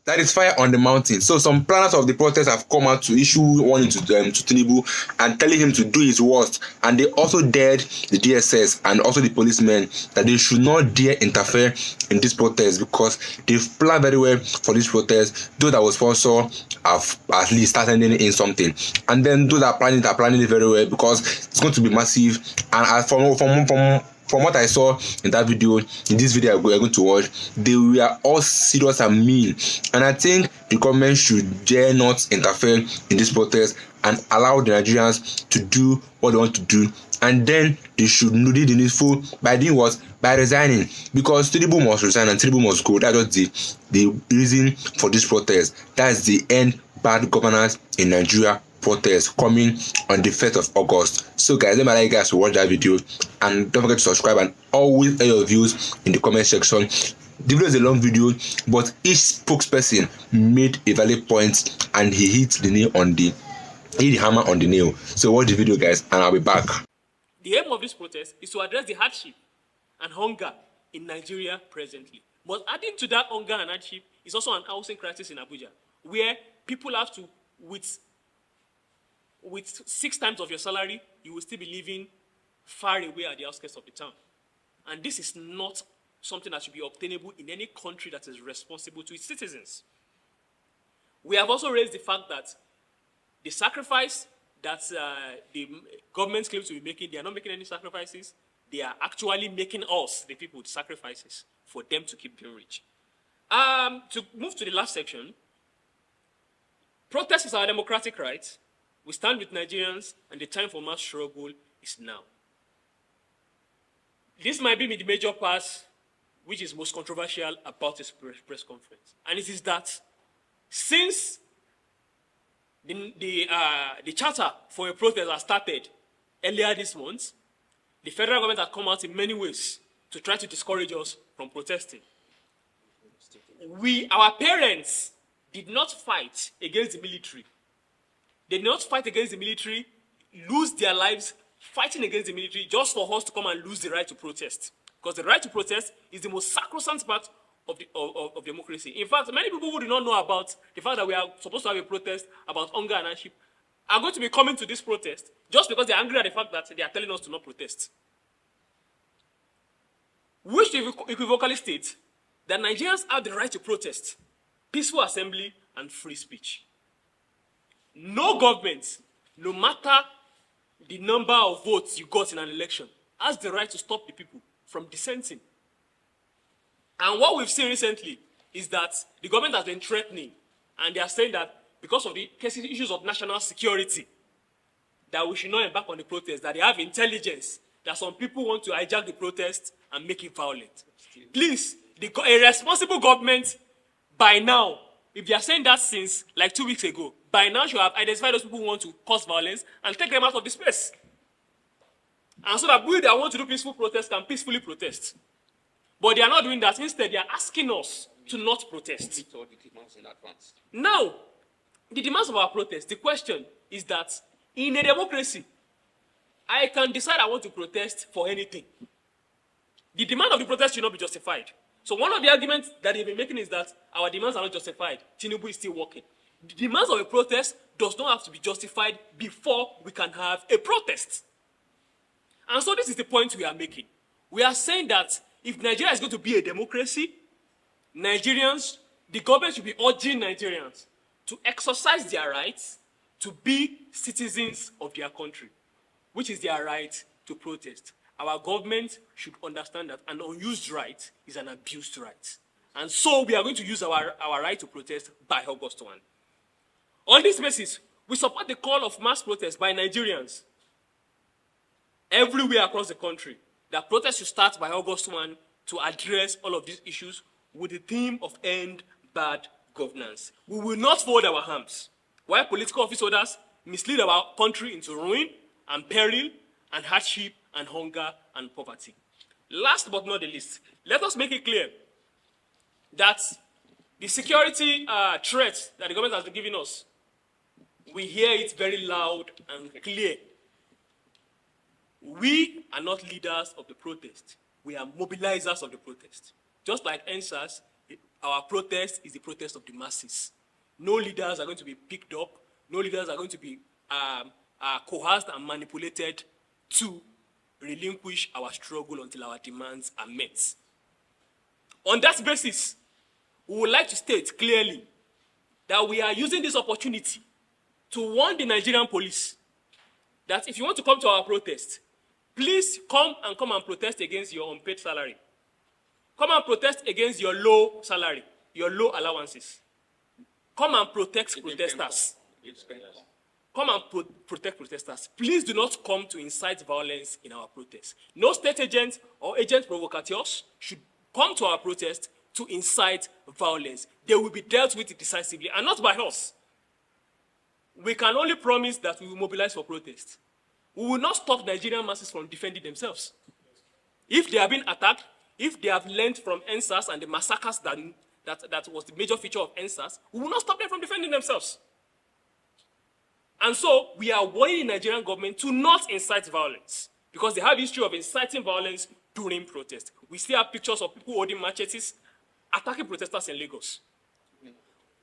That is fire on the mountain. So some planners of the protest have come out to issue warning to Tinubu and telling him to do his worst. And they also dared the DSS and also the policemen that they should not dare interfere in this protest because they've planned very well for this protest. Those that will sponsor have at least started in something, and then those that are planning it very well because it's going to be massive. And from what I saw in that video, in this video we're going to watch, they were all serious and mean. And I think the government should dare not interfere in this protest and allow the Nigerians to do what they want to do. And then they should do the needful by doing what? By resigning. Because Tinubu must resign and Tinubu must go. That's just the reason for this protest. That's the end bad governance in Nigeria protest coming on the 1st of August. So guys, let me allow you guys to watch that video and don't forget to subscribe and always air your views in the comment section. The video is a long video, but each spokesperson made a valid point and he hit the hammer on the nail. So watch the video guys and I'll be back. The aim of this protest is to address the hardship and hunger in Nigeria presently. But adding to that hunger and hardship is also an housing crisis in Abuja, where people have to, with 6 times of your salary, you will still be living far away at the outskirts of the town. And this is not something that should be obtainable in any country that is responsible to its citizens. We have also raised the fact that the sacrifice that the government claims to be making, they are not making any sacrifices. They are actually making us, the people, the sacrifices for them to keep being rich. To move to the last section, protest is our democratic right. We stand with Nigerians, and the time for mass struggle is now. This might be the major part which is most controversial about this press conference. And it is that since the charter for a protest has started earlier this month, the federal government has come out in many ways to try to discourage us from protesting. Our parents did not fight against the military. They did not fight against the military, lose their lives fighting against the military just for us to come and lose the right to protest. Because the right to protest is the most sacrosanct part of democracy. In fact, many people who do not know about the fact that we are supposed to have a protest about hunger and hardship are going to be coming to this protest just because they are angry at the fact that they are telling us to not protest. Which equivocally states that Nigerians have the right to protest, peaceful assembly, and free speech. No government, no matter the number of votes you got in an election, has the right to stop the people from dissenting. And what we've seen recently is that the government has been threatening, and they are saying that because of the issues of national security, that we should not embark on the protest, that they have intelligence, that some people want to hijack the protest and make it violent. Please, a responsible government, by now, if they are saying that since like 2 weeks ago, by now should have identified those people who want to cause violence and take them out of the space. And so that we that want to do peaceful protest can peacefully protest. But they are not doing that. Instead, they are asking us to not protest. Now, the demands of our protest, the question is that in a democracy, I can decide I want to protest for anything. The demand of the protest should not be justified. So one of the arguments that they've been making is that our demands are not justified. Tinubu is still working. The demands of a protest does not have to be justified before we can have a protest. And so this is the point we are making. We are saying that if Nigeria is going to be a democracy, the government should be urging Nigerians to exercise their rights to be citizens of their country, which is their right to protest. Our government should understand that an unused right is an abused right. And so we are going to use our right to protest by August 1. On this basis, we support the call of mass protest by Nigerians everywhere across the country that protests should start by August 1 to address all of these issues with the theme of end bad governance. We will not fold our arms while political office holders mislead our country into ruin and peril and hardship and hunger and poverty. Last but not the least, let us make it clear that the security threat that the government has been giving us, we hear it very loud and clear. We are not leaders of the protest. We are mobilizers of the protest. Just like NSAS, our protest is the protest of the masses. No leaders are going to be picked up. No leaders are going to be coerced and manipulated to relinquish our struggle until our demands are met. On that basis, we would like to state clearly that we are using this opportunity to warn the Nigerian police that if you want to come to our protest, please come and protest against your unpaid salary. Come and protest against your low salary, your low allowances. Come and protect protesters. Come and protect protesters. Please do not come to incite violence in our protest. No state agent or agent provocateurs should come to our protest to incite violence. They will be dealt with decisively, and not by us. We can only promise that we will mobilize for protest. We will not stop Nigerian masses from defending themselves. If they have been attacked, if they have learned from NSAS and the massacres that was the major feature of NSAS, we will not stop them from defending themselves. And so, we are warning the Nigerian government to not incite violence, because they have history of inciting violence during protest. We still have pictures of people holding machetes, attacking protesters in Lagos.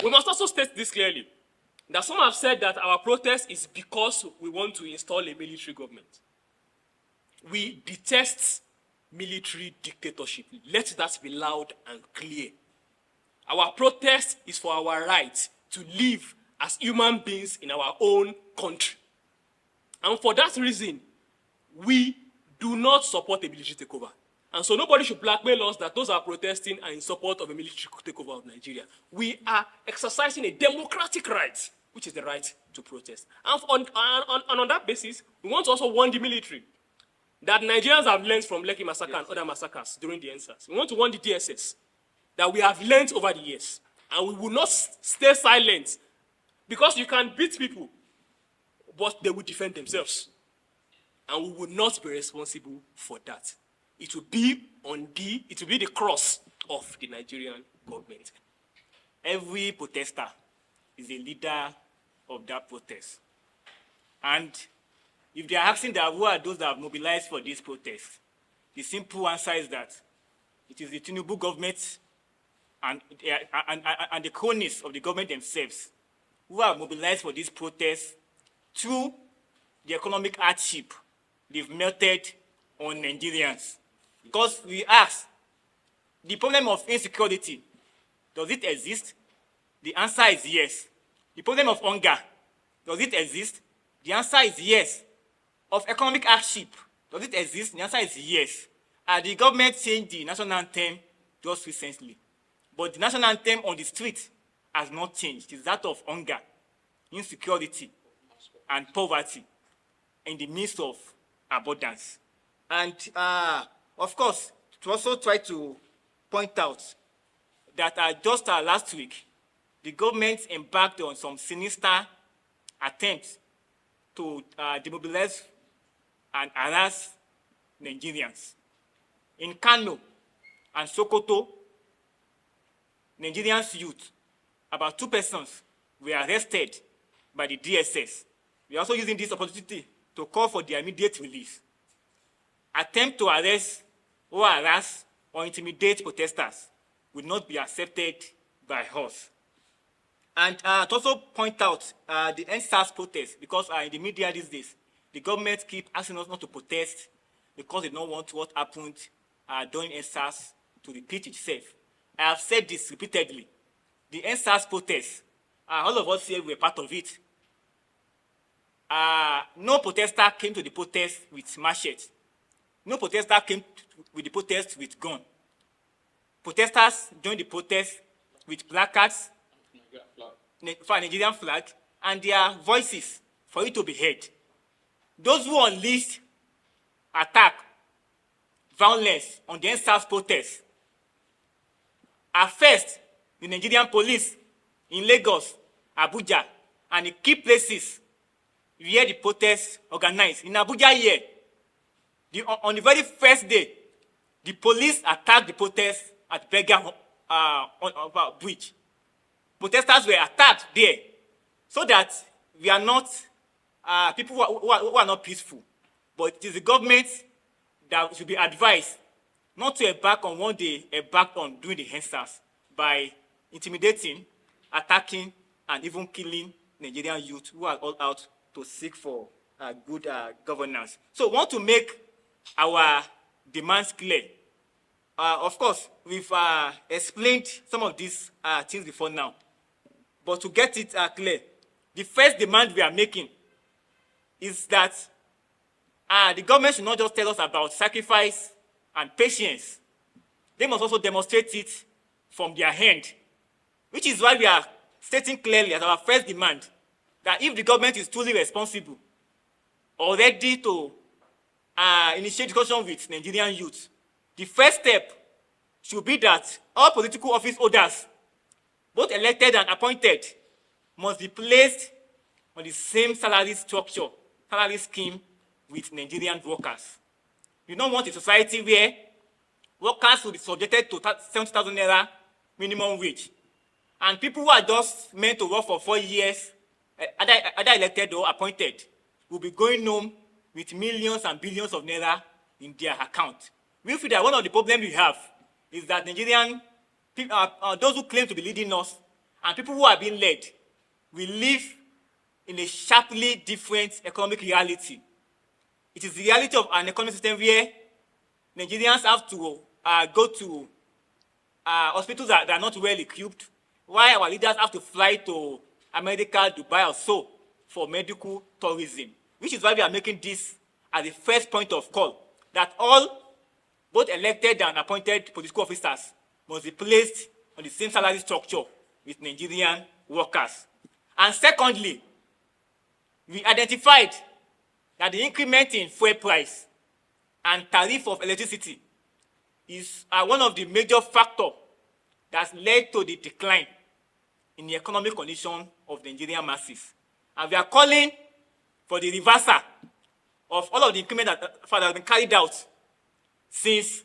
We must also state this clearly, that some have said that our protest is because we want to install a military government. We detest military dictatorship. Let that be loud and clear. Our protest is for our right to live as human beings in our own country. And for that reason, we do not support a military takeover. And so nobody should blackmail us that those are protesting are in support of a military takeover of Nigeria. We are exercising a democratic right, which is the right to protest. And on that basis, we want to also warn the military that Nigerians have learned from Lekki massacre and other massacres during the NSAS. We want to warn the DSS that we have learned over the years, and we will not stay silent, because you can beat people, but they will defend themselves. And we will not be responsible for that. It will be the cross of the Nigerian government. Every protester is a leader of that protest. And if they are asking that who are those that have mobilized for this protest, the simple answer is that it is the Tinubu government and the cronies of the government themselves who have mobilized for this protest through the economic hardship they've melted on Nigerians. Because we ask, the problem of insecurity, does it exist? The answer is yes. The problem of hunger, does it exist? The answer is yes. Of economic hardship, does it exist? The answer is yes. The government changed the national anthem just recently. But the national anthem on the street has not changed. It is that of hunger, insecurity, and poverty in the midst of abundance. And of course, to also try to point out that just last week, the government embarked on some sinister attempts to demobilize and harass Nigerians. In Kano and Sokoto, Nigerians youth, about 2 persons, were arrested by the DSS. We are also using this opportunity to call for their immediate release. Attempt to arrest or harass or intimidate protesters will not be accepted by us. And to also point out the NSAS protest, because in the media these days, the government keep asking us not to protest because they don't want what happened during NSAS to repeat itself. I have said this repeatedly. The NSAS protest, all of us here were part of it. No protester came to the protest with machete. No protester came with the protest with gun. Protesters joined the protest with placards for a Nigerian flag and their voices for it to be heard. Those who unleashed attack, violence on the NSAS protest are first the Nigerian police in Lagos, Abuja, and the key places where the protests organized. In Abuja here, on the very first day, the police attacked the protest at Berger Bridge. Protesters were attacked there, so that we are not people who are not peaceful. But it is the government that should be advised not to embark on what they embarked on during the NSAS by intimidating, attacking, and even killing Nigerian youth who are all out to seek for good governance. So we want to make our demands clear. Of course, we've explained some of these things before now, but to get it clear, the first demand we are making is that the government should not just tell us about sacrifice and patience. They must also demonstrate it from their hand, which is why we are stating clearly as our first demand that if the government is truly responsible or ready to initiate discussion with Nigerian youth, the first step should be that all political office holders, both elected and appointed, must be placed on the same salary structure, salary scheme with Nigerian workers. We don't want a society where workers will be subjected to 70,000 naira minimum wage, and people who are just meant to work for 4 years, either elected or appointed, will be going home with millions and billions of naira in their account. We feel that one of the problems we have is that Nigerian people, those who claim to be leading us, and people who are being led, will live in a sharply different economic reality. It is the reality of an economic system where Nigerians have to go to hospitals that are not well equipped, while our leaders have to fly to America, Dubai, or so for medical tourism, which is why we are making this as the first point of call, that all both elected and appointed political officers must be placed on the same salary structure with Nigerian workers. And secondly, we identified that the increment in fuel price and tariff of electricity is one of the major factors that's led to the decline in the economic condition of the Nigerian masses. And we are calling for the reversal of all of the increment that has been carried out since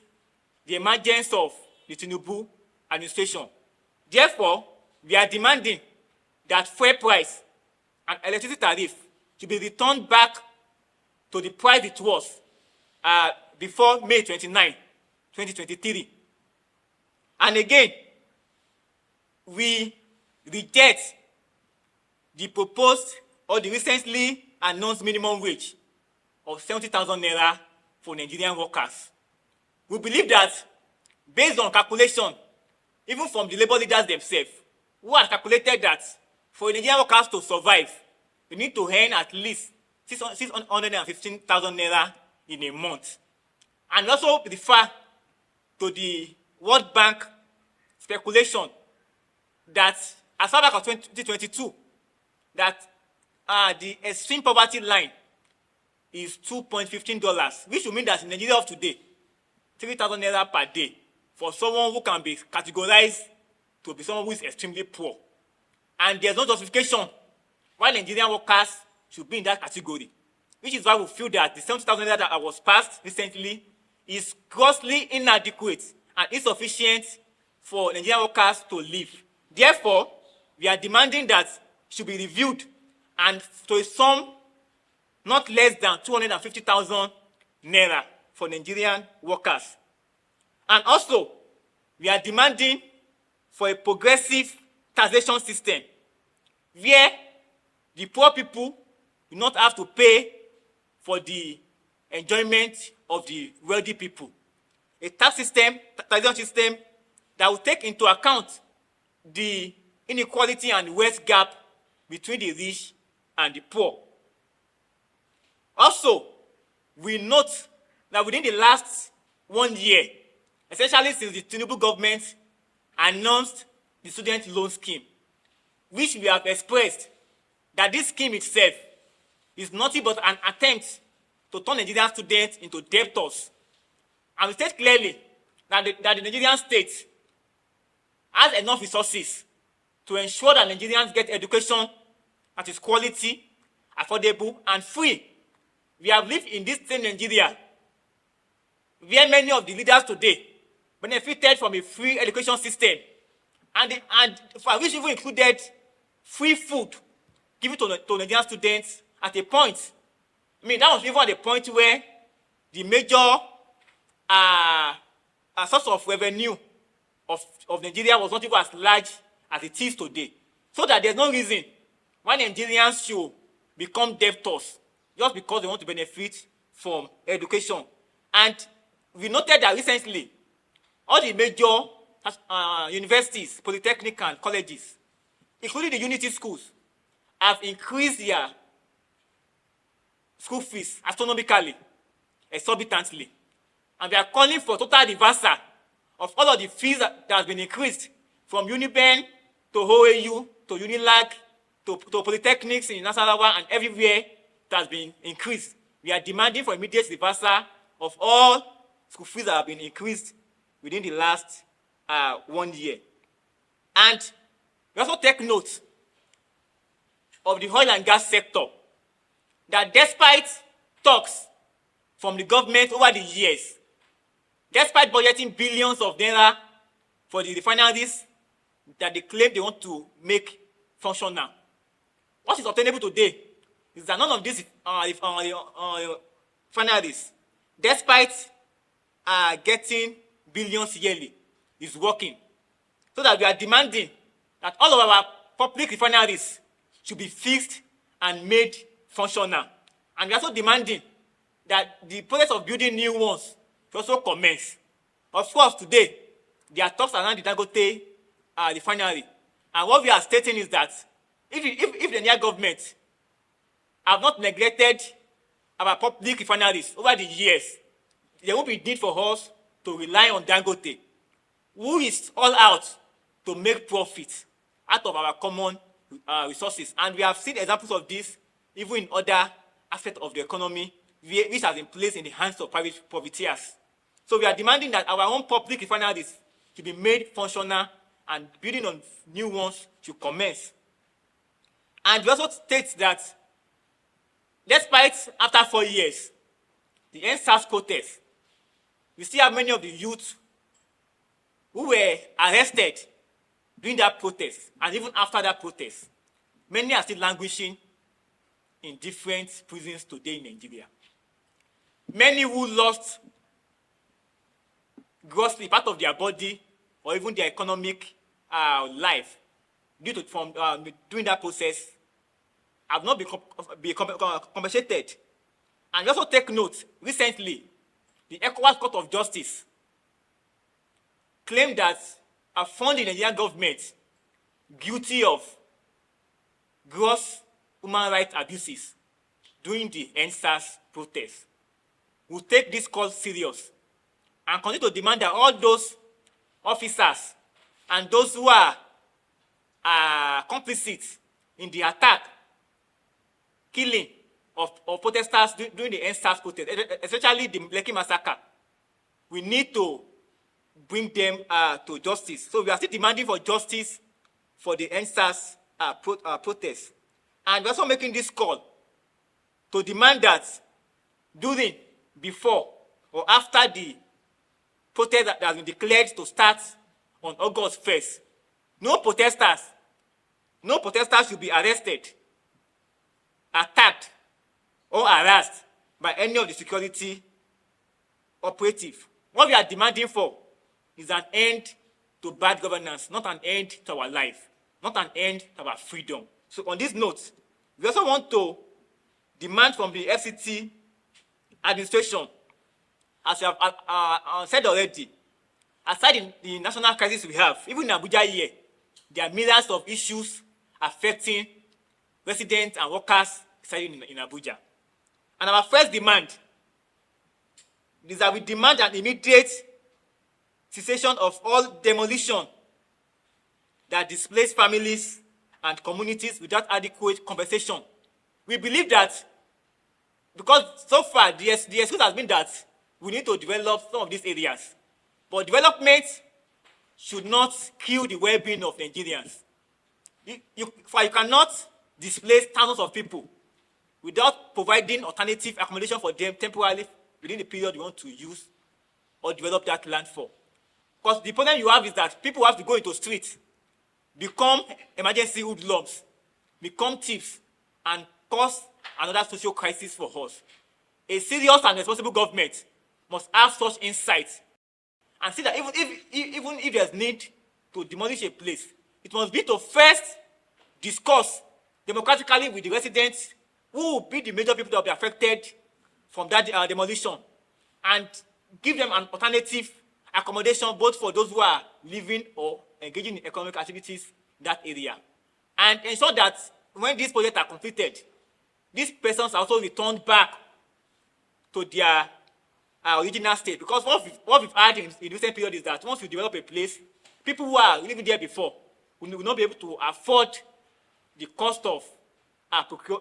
the emergence of the Tinubu administration. Therefore, we are demanding that fuel price and electricity tariff should be returned back to the price it was before May 29, 2023. And again, we reject the proposed or the recently announced minimum wage of 70,000 naira for Nigerian workers. We believe that, based on calculation, even from the labor leaders themselves, who have calculated that for Nigerian workers to survive, we need to earn at least 615,000 naira in a month. And also refer to the World Bank speculation that as far back as 2022, that the extreme poverty line is $2.15, which will mean that in Nigeria of today, 3,000 naira per day for someone who can be categorized to be someone who is extremely poor. And there's no justification why Nigerian workers should be in that category, which is why we feel that the 70,000 naira that was passed recently is grossly inadequate and insufficient for Nigerian workers to live. Therefore, we are demanding that it should be reviewed and to a sum not less than 250,000 naira for Nigerian workers. And also, we are demanding for a progressive taxation system where the poor people do not have to pay for the enjoyment of the wealthy people. A taxation system that will take into account the inequality and wealth gap between the rich and the poor. Also, we note that within the last 1 year, especially since the Tinubu government announced the student loan scheme, which we have expressed that this scheme itself is nothing but an attempt to turn Nigerian students into debtors. And we state clearly that the Nigerian state has enough resources to ensure that Nigerians get education that is quality, affordable, and free. We have lived in this same Nigeria where many of the leaders today benefited from a free education system, and for which even included free food given to Nigerian students at a point. I mean, that was even at a point where the major source of revenue of Nigeria was not even as large as it is today, so that there's no reason why Nigerians should become debtors just because they want to benefit from education. And we noted that recently, all the major universities, polytechnic and colleges, including the unity schools, have increased their school fees astronomically, exorbitantly. And they are calling for total reversal of all of the fees that has been increased from Uniben to OAU to Unilag to polytechnics in Nasarawa and everywhere that has been increased. We are demanding for immediate reversal of all school fees that have been increased within the last 1 year. And we also take note of the oil and gas sector, that despite talks from the government over the years, despite budgeting billions of naira for the refineries that they claim they want to make functional, what is obtainable today is that none of these refineries, despite getting billions yearly, is working. So that we are demanding that all of our public refineries should be fixed and made functional. And we are also demanding that the process of building new ones should also commence. Of course, today, there are talks around the Dangote refinery. And what we are stating is that if the Nigerian government have not neglected our public refineries over the years, there won't be need for us to rely on Dangote, who is all out to make profit out of our common resources. And we have seen examples of this even in other aspects of the economy, which has been placed in the hands of private profiteers. So we are demanding that our own public refineries should be made functional and building on new ones should commence. And we also state that despite after 4 years, the NSAS protest, we still have many of the youth who were arrested during that protest, and even after that protest. Many are still languishing in different prisons today in Nigeria. Many who lost grossly part of their body or even their economic life during that process have not been compensated. And we also take note, recently, the ECOWAS Court of Justice claimed that found the Nigerian government guilty of gross human rights abuses during the NSAS protest. We'll take this call serious and continue to demand that all those officers and those who are complicit in the attack, killing of protesters during the NSAS protest, especially the Lekki massacre, we need to bring them to justice. So we are still demanding for justice for the NSAS protest. And we're also making this call to demand that during, before, or after the protest that has been declared to start on August 1st, no protesters should be arrested, attacked, or harassed by any of the security operatives. What we are demanding for is an end to bad governance, not an end to our life, not an end to our freedom. So on this note, we also want to demand from the FCT administration, as we have said already, aside the national crisis we have, even in Abuja here, there are myriads of issues affecting residents and workers residing in Abuja. And our first demand is that we demand an immediate cessation of all demolition that displaces families and communities without adequate compensation. We believe that because so far the excuse has been that we need to develop some of these areas. But development should not kill the well-being of Nigerians. You cannot displace thousands of people without providing alternative accommodation for them temporarily within the period you want to use or develop that land for. Because the problem you have is that people have to go into streets, become emergency hoodlums, become thieves, and cause another social crisis for us. A serious and responsible government must have such insight and see that even if there's need to demolish a place, it must be to first discuss democratically with the residents who will be the major people that will be affected from that demolition, and give them an alternative accommodation both for those who are living or engaging in economic activities in that area, and ensure that when these projects are completed, these persons are also returned back to their original state. Because what we've had in recent period is that once you develop a place, people who are living there before will not be able to afford the cost of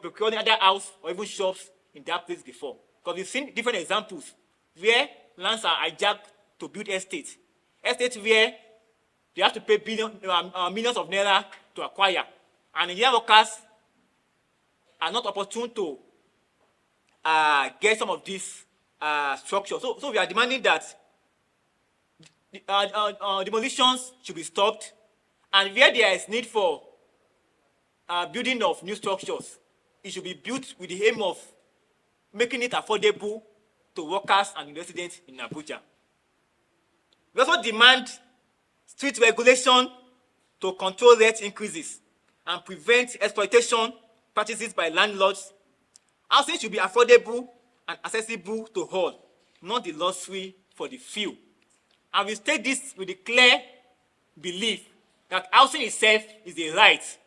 procuring other house or even shops in that place before. Because we've seen different examples where lands are hijacked to build estates. Estates where they have to pay millions of naira to acquire. And Nigerian workers are not opportune to get some of these structures. So we are demanding that demolitions should be stopped, and where there is need for building of new structures, it should be built with the aim of making it affordable to workers and residents in Abuja. We also demand strict regulation to control rent increases and prevent exploitation practices by landlords. Housing should be affordable and accessible to all, not the luxury for the few. And we state this with the clear belief that housing itself is a right.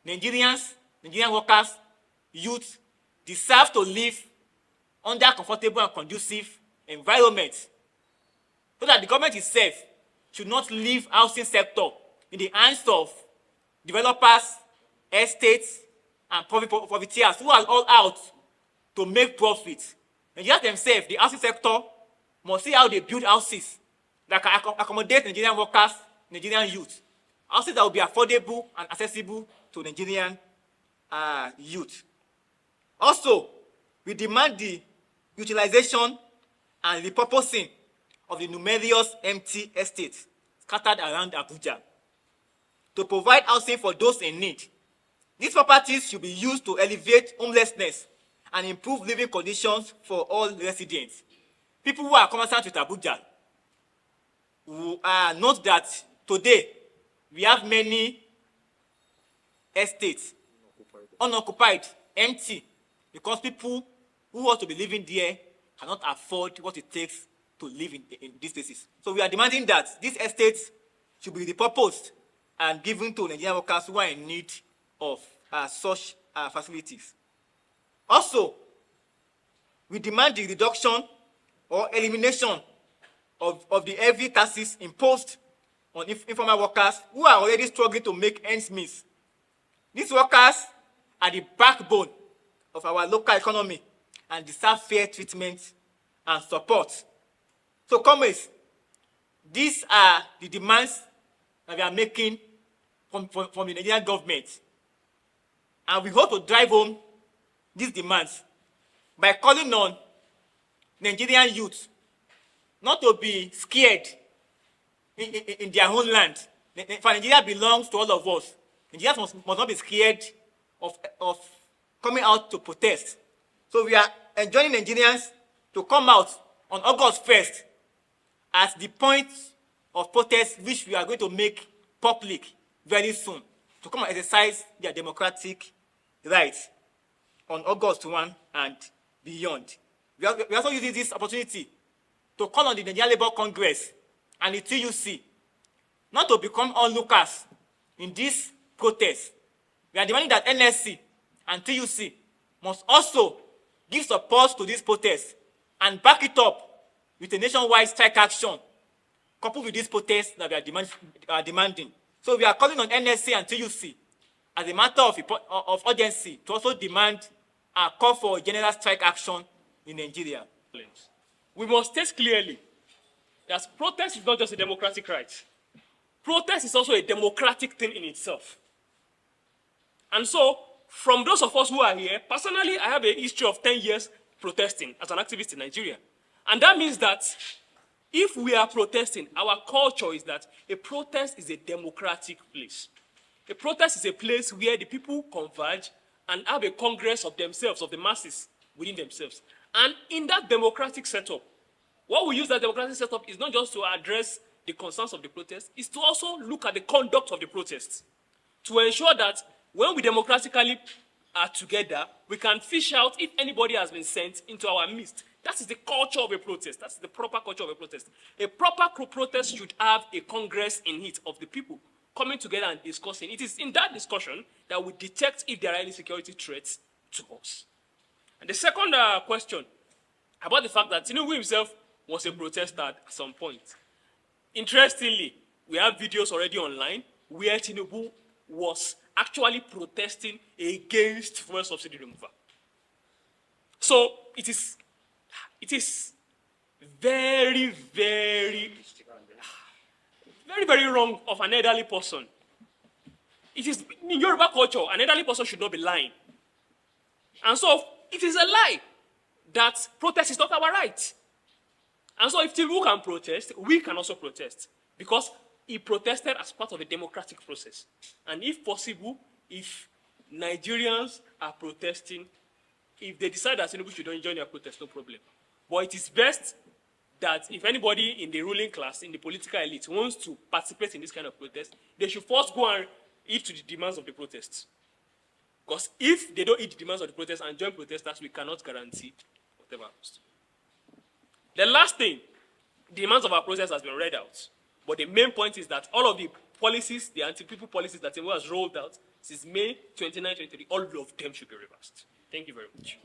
Nigerian workers, youth deserve to live under comfortable and conducive environment, so that the government itself should not leave housing sector in the hands of developers, estates, and profiteers who are all out to make profit. Nigerians themselves, the housing sector, must see how they build houses that can accommodate Nigerian workers, Nigerian youth. Houses that will be affordable and accessible to Nigerian youth. Also, we demand the utilization and repurposing of the numerous empty estates scattered around Abuja to provide housing for those in need. These properties should be used to alleviate homelessness and improve living conditions for all residents. People who are conversant with Abuja will note that today we have many estates unoccupied, empty, because people who want to be living there cannot afford what it takes to live in these places. So we are demanding that these estates should be repurposed and given to Nigerian workers who are in need of such facilities. Also, we demand the reduction or elimination of the heavy taxes imposed on informal workers who are already struggling to make ends meet. These workers are the backbone of our local economy and deserve fair treatment and support. So, comrades, these are the demands that we are making from the Nigerian government. And we hope to drive home these demands by calling on Nigerian youth not to be scared in their own land. For Nigeria belongs to all of us. Nigerians must not be scared of coming out to protest. So we are enjoining Nigerians to come out on August 1st as the point of protest which we are going to make public very soon, to come and exercise their democratic rights on August 1 and beyond. We are also using this opportunity to call on the Nigerian Labour Congress and the TUC not to become onlookers in this protest. We are demanding that NSC and TUC must also give support to this protest and back it up with a nationwide strike action coupled with this protest that we are demanding. So we are calling on NSC and TUC as a matter of urgency to also demand a call for general strike action in Nigeria. We must state clearly that protest is not just a democratic right. Protest is also a democratic thing in itself. And so, from those of us who are here, personally, I have a history of 10 years protesting as an activist in Nigeria. And that means that if we are protesting, our culture is that a protest is a democratic place. A protest is a place where the people converge and have a congress of themselves, of the masses within themselves. And in that democratic setup, what we use that democratic setup is not just to address the concerns of the protest is to also look at the conduct of the protest, to ensure that when we democratically are together, we can fish out if anybody has been sent into our midst. That is the culture of a protest. That's the proper culture of a protest. A proper protest should have a congress in it of the people coming together and discussing. It is in that discussion that we detect if there are any security threats to us. And the second question about the fact that Tinubu himself was a protester at some point. Interestingly, we have videos already online where Tinubu was actually protesting against fuel subsidy removal. So it is very, very, very, very wrong of an elderly person. It is, in Yoruba culture, an elderly person should not be lying. And so it is a lie that protest is not our right. And so if Tinubu can protest, we can also protest, because he protested as part of a democratic process. And if possible, if Nigerians are protesting, if they decide that Tinubu should join their protest, no problem. But it is best that if anybody in the ruling class, in the political elite, wants to participate in this kind of protest, they should first go and heed to the demands of the protests. Because if they don't heed the demands of the protest and join protesters, we cannot guarantee whatever happens. The last thing, the demands of our protest has been read out. But the main point is that all of the policies, the anti-people policies that Tinubu has rolled out since May 29, 2023, all of them should be reversed. Thank you very much.